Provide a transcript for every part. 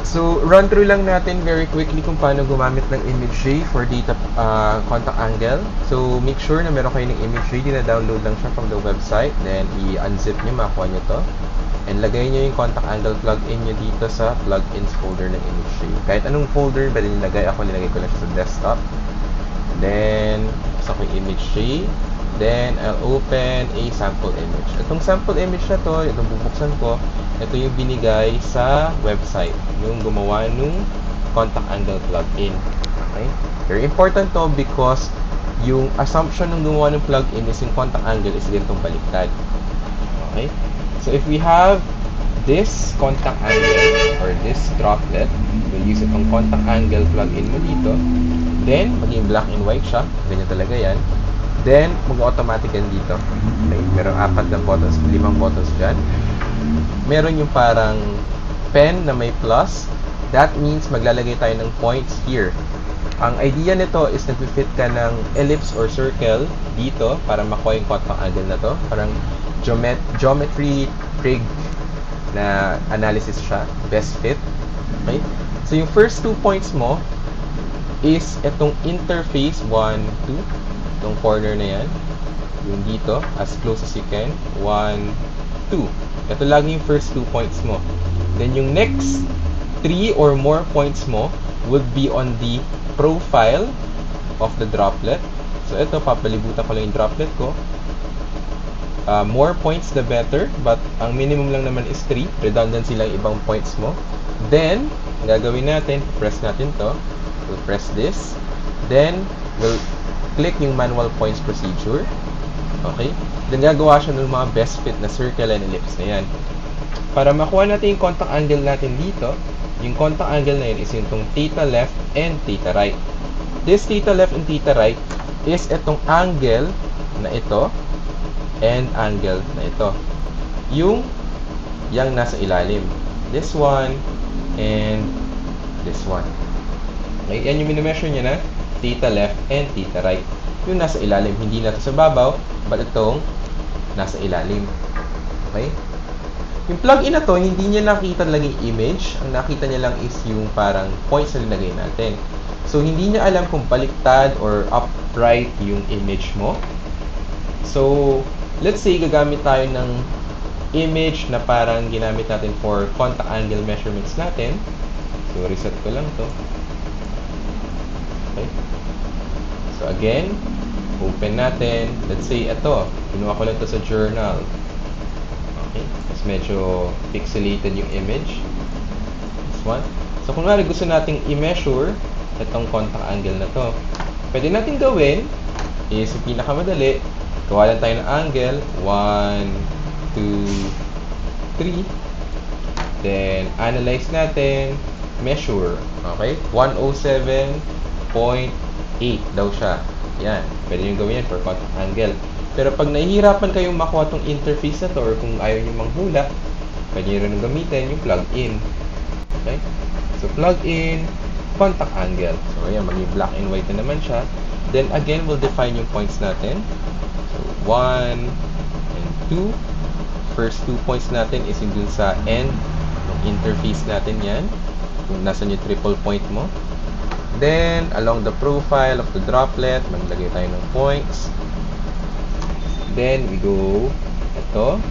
So, run through lang natin very quickly kung paano gumamit ng ImageJ for data contact angle. So, make sure na meron kayo ng ImageJ, dina-download lang siya from the website. Then, i-unzip nyo, makuha nyo to. And lagay nyo yung contact angle plugin nyo dito sa plugins folder ng ImageJ. Kahit anong folder, pwede nilagay. Ako nilagay ko lang siya sa desktop. Then, buksan ko yung ImageJ. Then, I'll open a sample image. Itong sample image na to, itong bubuksan ko, ito yung binigay sa website, yung gumawa nung contact angle plugin. Okay? Very important to because yung assumption ng gumawa ng plugin is yung contact angle is ganitong baliktad. Okay? So, if we have this contact angle or this droplet, we'll use itong contact angle plugin mo dito. Then, maging black and white siya. Ganyan talaga yan. Then, mag-automatic yan dito. Okay? Meron 4 na buttons, 5 buttons dyan. Meron yung parang pen na may plus. That means maglalagay tayo ng points here. Ang idea nito is nag-fit ka ng ellipse or circle dito para makuha yung contact angle na to. Parang geometry trig na analysis siya. Best fit. Okay? So, yung first 2 points mo is itong interface 1, 2. Itong corner na yan. Yung dito, as close as you can. 1, 2. Ito lang yung first 2 points mo. Then, yung next 3 or more points mo would be on the profile of the droplet. So, ito, papalibutan ko lang yung droplet ko. More points, the better. But, ang minimum lang naman is 3. Redundancy lang ibang points mo. Then, ang gagawin natin, press natin to. We'll press this. Then, we'll click yung manual points procedure. Okay? Then, gagawa siya ng mga best fit na circle and ellipse na yan. Para makuha natin yung contact angle natin dito, yung contact angle na yun is yung theta left and theta right. This theta left and theta right is itong angle na ito and angle na ito. Yung nasa ilalim. This one and this one. Okay? Yan yung minimeasure niya na theta left and theta right. Yung nasa ilalim, hindi na ito sa babaw, but itong nasa ilalim. Okay? Yung plugin na to, hindi niya nakita laging image. Ang nakita niya lang is yung parang points na linagay natin. So, hindi niya alam kung baliktad or upright yung image mo. So, let's say gagamit tayo ng image na parang ginamit natin for contact angle measurements natin. So, reset ko lang to. Okay. So, again, open natin. Let's say, ito. Kinuha ko lang ito sa journal. Okay. Mas medyo pixelated yung image. This one. So, kung nga gusto nating i-measure itong contact angle na to, pwede natin gawin is yung pinakamadali. Gawa lang tayo ng angle. 1, 2, 3. Then, analyze natin. Measure. Okay. 107.8 daw siya. Yan. Pwede nyo gawin yan for contact angle. Pero pag nahihirapan kayong makuha tong interface na to or kung ayaw nyo manghula, pwede nyo rin gamitin yung plug-in. Okay? So, plug-in, contact angle. So, ayan. Maging black and white na naman siya. Then, again, we'll define yung points natin. So, 1 and 2. First 2 points natin is yung dun sa end ng interface natin yan. Kung nasan yung triple point mo. Then, along the profile of the droplet, maglagay tayo ng points. Then, we go, ito,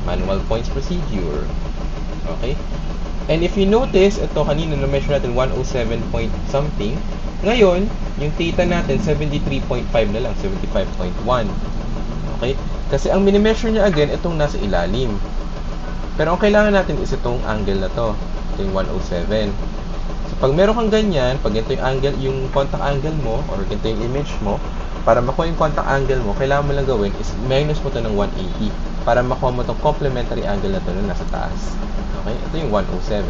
manual points procedure. Okay? And if you notice, ito kanina na-measure natin 107 point something. Ngayon, yung theta natin, 73.5 na lang, 75.1. Okay? Kasi ang mini-measure niya again, itong nasa ilalim. Pero ang kailangan natin is itong angle na to. Ito yung 107. Pag meron kang ganyan, pag ito yung angle, yung contact angle mo, or ito yung image mo, para makuha yung contact angle mo, kailangan mo lang gawin is minus mo to ng 180 para makuha mo itong complementary angle na to na nasa taas. Okay? Ito yung 107.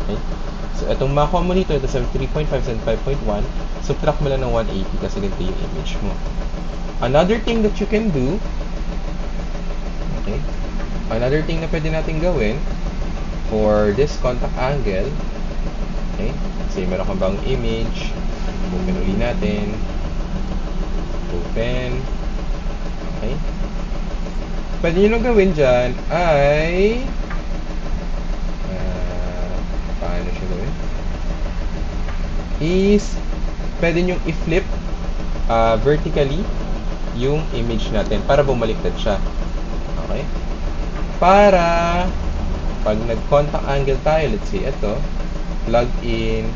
Okay? So, itong makuha mo dito, ito 73.5, 75.1, subtract mo lang ng 180 kasi ganito yung image mo. Another thing that you can do, okay? Another thing na pwede natin gawin for this contact angle, okay? Kasi meron kang bang image. Open ulit natin. Open. Okay? Pwede nyo nang gawin dyan ay paano siya is pwede nyong i-flip vertically yung image natin para bumaliktad siya. Okay? Para pag nag-contact angle tayo, let's say ito, plug in,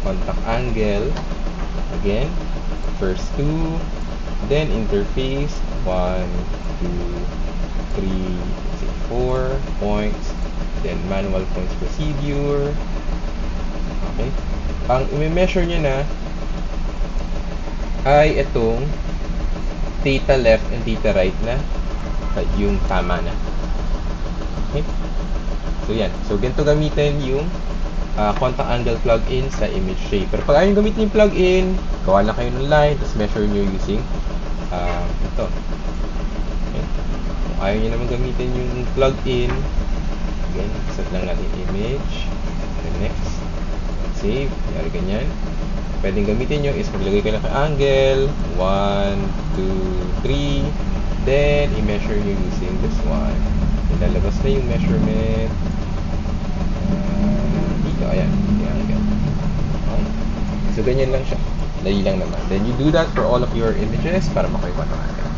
contact angle, again, first 2, then interface, 1, 2, 3, let's say 4 points, then manual points procedure. Okay? Ang i-measure nyo na ay itong theta left and theta right na yung tama na. Okay? So yan. So ganito gamitin yung contact angle plug-in sa image shape. Pero pag ayaw nyo gamitin yung plug-in, gawa lang kayo ng line, tapos measure nyo using ito. Okay? Kung ayaw nyo naman gamitin yung plug-in, again, set lang natin image, then next, save, yari ganyan. Pwedeng gamitin nyo is maglagay kayo ng angle, 1, 2, 3, then i-measure nyo using this one. Ilalabas na yung measurement dito, ayan, ganyan. Okay. So ganyan lang siya, dali lang naman. Then you do that for all of your images para makuha ng angle.